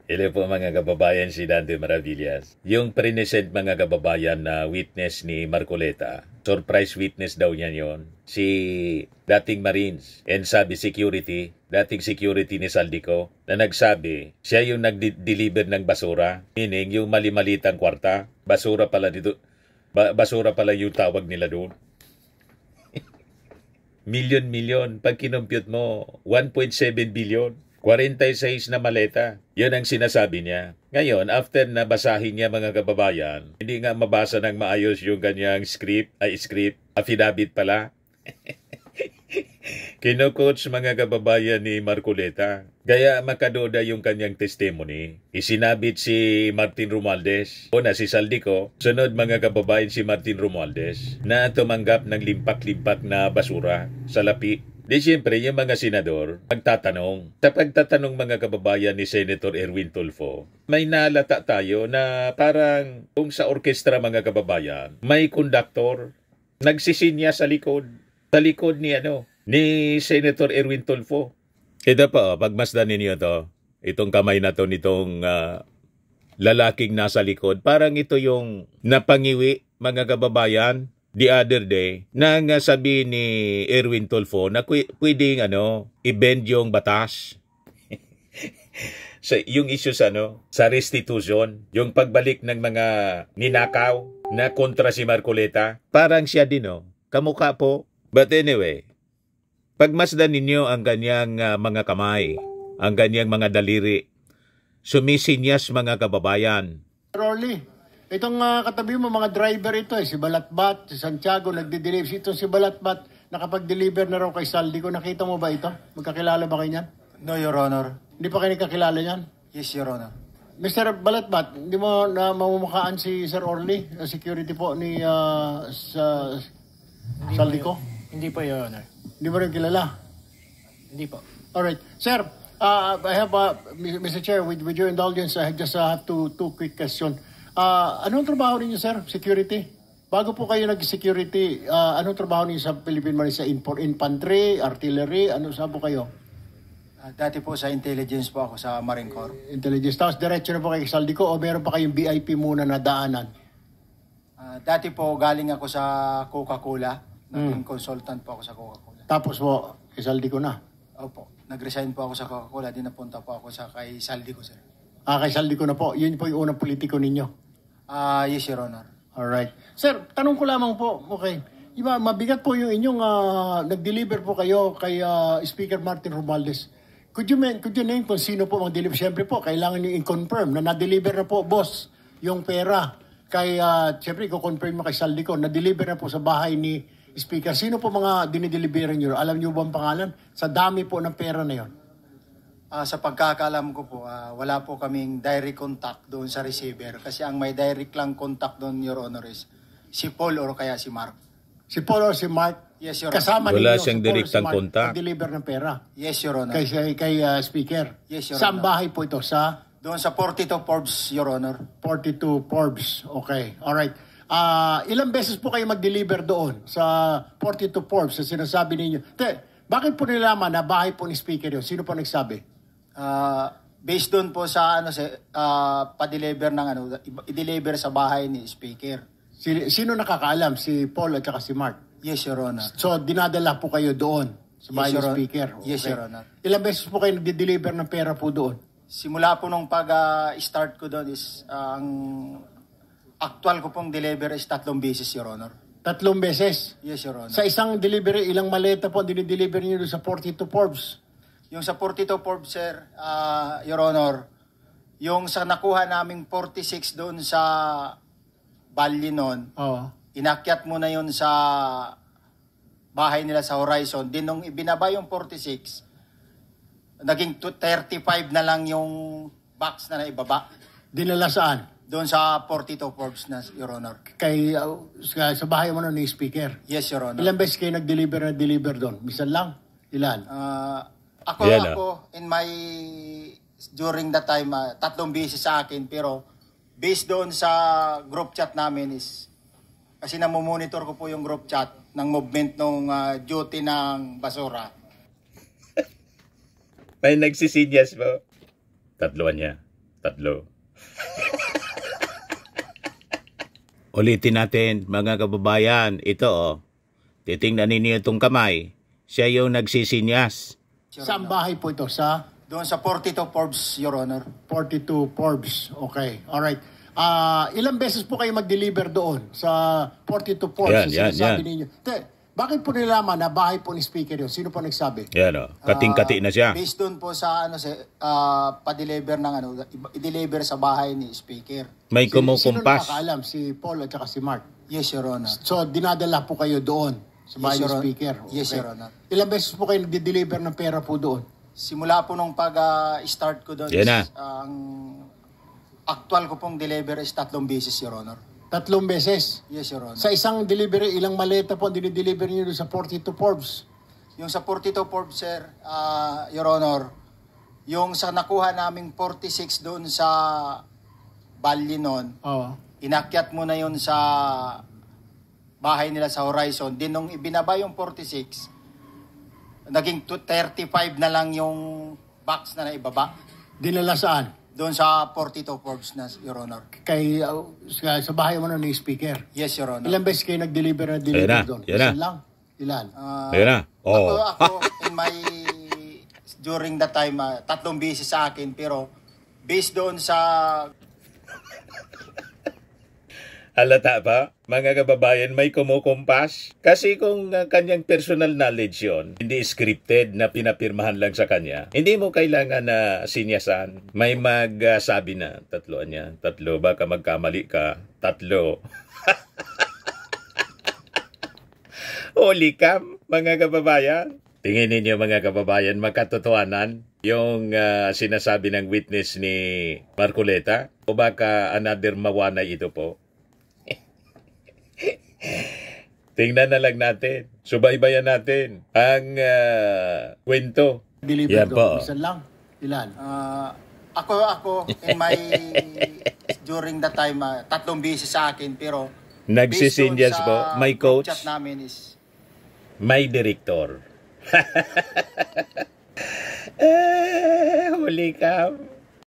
Hello po mga kababayan, si Dante Maravillas. Yung present mga kababayan na witness ni Marcoleta, surprise witness daw niya yon. Si dating Marines and sabi dating security ni Saldico, na nagsabi, siya yung nag-deliver ng basura. Meaning, yung mali-malitang kwarta, basura pala dito. Basura pala yung tawag nila doon. Milyon-milyon. Pag kinompute mo, 1.7 billion. 46 na maleta. Yun ang sinasabi niya. Ngayon, after na basahin niya mga kababayan, hindi nga mabasa ng maayos yung kanyang script, affidavit pala. Kino-coach mga kababayan ni Marcoleta. Kaya makadoda yung kanyang testimony. Isinabit si Martin Romualdez. Una si Saldico. Sunod mga kababayan si Martin Romualdez na tumanggap ng limpak-limpak na basura sa lapi. Di siyempre, yung mga senador, pagtatanong. Sa pagtatanong mga kababayan ni Senator Erwin Tulfo, may nalata tayo na parang kung sa orkestra mga kababayan, may konduktor, nagsisinya sa likod ni Senator Erwin Tulfo. Ito po, pagmasdan ninyo to, itong kamay na to nitong lalaking nasa likod, parang ito yung napangiwi mga kababayan. The other day, nang sabi ni Erwin Tulfo na pwedeng i-bend yung batas. Yung issue sa restitution, yung pagbalik ng mga ninakaw na kontra si Marcoleta, parang siya din kamukha po. But anyway, pagmasdan ninyo ang kanyang mga kamay, ang kanyang mga daliri, sumisinyas mga kababayan. Rolly. Itong katabi mo, mga driver ito si Balatbat, si Santiago, nagde-deliver. Itong si Balatbat, nakapag-deliver na raw kay Saldico. Nakita mo ba ito? Magkakilala ba kayo niyan? No, Your Honor. Hindi pa kayo nagkakilala niyan? Yes, Your Honor. Mr. Balatbat, hindi mo na mamumukaan si Sir Orly, security po ni Saldico? Hindi po, Your Honor. Hindi mo rin kilala? Hindi po. Alright. Sir, I have, Mr. Chair, with your indulgence, I just have two quick questions. Anong trabaho ninyo, sir? Security? Bago po kayo nag-security, anong trabaho ninyo sa Philippine Marine? Sa infantry, artillery, ano sa po kayo? Dati po sa intelligence po ako sa Marine Corps. Intelligence. Tapos diretso na po kay Saldico o meron pa kayong VIP muna na daanan? Dati po galing ako sa Coca-Cola. Naging consultant po ako sa Coca-Cola. Tapos po, kay Saldico na? Opo. Nag-resign po ako sa Coca-Cola. Di napunta po ako kay Saldico, sir. Kay Saldico na po. Yun po yung unang politiko ninyo? Yes, Your Honor. Alright. Sir, tanong ko lamang po, okay. Iba, mabigat po yung inyong nag-deliver po kayo kay Speaker Martin Romualdez. Could you name kung sino po mag-deliver? Siyempre po, kailangan nyo i-confirm na na-deliver na po, boss, yung pera. Kay, siyempre, i-confirm mo kay Saldico, na-deliver na po sa bahay ni Speaker. Sino po mga dinideliveran nyo? Alam nyo ba ang pangalan? Sa dami po ng pera na yon. Sa pagkakaalam ko po, wala po kaming direct contact doon sa receiver. Kasi ang may direct lang contact doon, Your Honor, is si Paul or kaya si Mark. Si Paul or si Mark? Yes, Your Honor. Kasama wala ninyo siyang si Paul direktang or si contact. Mag-deliver ng pera? Yes, Your Honor. Kay Speaker? Yes, Your Saan Honor. bahay po ito? Doon sa 42 Forbes, Your Honor. 42 Forbes. Okay. Alright. Ilang beses po kayo mag-deliver doon sa 42 Forbes na sinasabi ninyo? Bakit po nilaman na bahay po ni Speaker yun? Sino po nagsabi? Based doon po sa pa-deliver ng i-deliver sa bahay ni Speaker. Sino nakakaalam? Si Paul at saka si Mark? Yes, Your Honor. So, dinadala po kayo doon sa bahay ni Speaker? Okay. Yes, Your Honor. Ilang beses po kayo nag-deliver ng pera po doon? Simula po nung pag-start ko doon is ang actual ko pong deliver is 3 beses, Your Honor. 3 beses? Yes, Your Honor. Sa isang delivery, ilang maleta po dinideliver niyo doon sa 42 Forbes? Yung sa 42 Forbes, sir, Your Honor, yung sa nakuha naming 46 doon sa Bali noon, inakyat mo na yun sa bahay nila sa Horizon. Din nung ibinaba yung 46, naging 35 na lang yung box na naibaba. Dinala saan? Doon sa 42 Forbes na, Your Honor. Sa bahay mo ni Speaker? Yes, Your Honor. Ilang beses kayo nag-deliver doon? Misan lang? Ilan? Ako, during that time, 3 beses sa akin, pero based doon sa group chat namin is, kasi namomonitor ko po yung group chat ng movement ng duty ng basura. May nagsisinyas po. Tatluan niya. Tatlo. Ulitin natin, mga kababayan. Ito, oh. Titingnan ninyo itong kamay. Siya yung nagsisinyas. Saan bahay po ito? Sa Doon sa 42 Forbes, Your Honor. 42 Forbes. Okay. Alright. Ilang beses po kayo mag-deliver doon sa 42 Forbes? Yan. Ninyo. Bakit po nilaman na bahay po ni Speaker yun? Sino po nagsabi? Yan, oh. Kating-kati na siya. Based doon po sa pa-deliver ng i-deliver sa bahay ni Speaker. May Sino kumukumpas. nakakaalam? Si Paul at saka si Mark. Yes, Your Honor. So, dinadala po kayo doon sa bahay Yes, ni Your Speaker. Yes, Your Honor. Ilang beses po kayo nag-deliver ng pera po doon? Simula po nung pag-start ko doon, Yan na. ang actual ko pong deliver is 3 beses, Your Honor. 3 beses? Yes, Your Honor. Sa isang delivery, ilang maleta po ang dinideliver niyo doon sa 42 Forbes? Yung sa 42 Forbes, sir, Your Honor, yung sa nakuha naming 46 doon sa Bali noon, Oo. inakyat mo na yun sa bahay nila sa Horizon. Din nung ibinaba yung 46, naging 35 na lang yung box na naibaba. Dinala saan? Doon sa 42 Forbes na, Your Honor. Sa bahay mo na ni Speaker? Yes, Your Honor. Ilang beses kayo nag-deliver doon? Yan na. Ilan lang? Ilan? Ayan na. Oh. Ako in my during that time 3 beses sa akin, pero based doon sa Halata ba? Mga kababayan, may kumukumpas? Kasi kung kanyang personal knowledge yon, hindi scripted na pinapirmahan lang sa kanya, hindi mo kailangan na sinyasan. May magsabi na, 3 niya, 3, baka magkamali ka, 3. Holy cam, mga kababayan. Tingin ninyo mga kababayan, magkatotohanan yung sinasabi ng witness ni Marcoleta? O baka another mawanay ito po? Tingnan na lang natin. Subaybayan natin ang kwento. Deliver Yan doon? po. Ilan lang? Ilan? ako in my during that time 3 beses sa akin, pero Nagsisinyas based doon po. sa May group coach, chat namin is may direktor. Huli ka.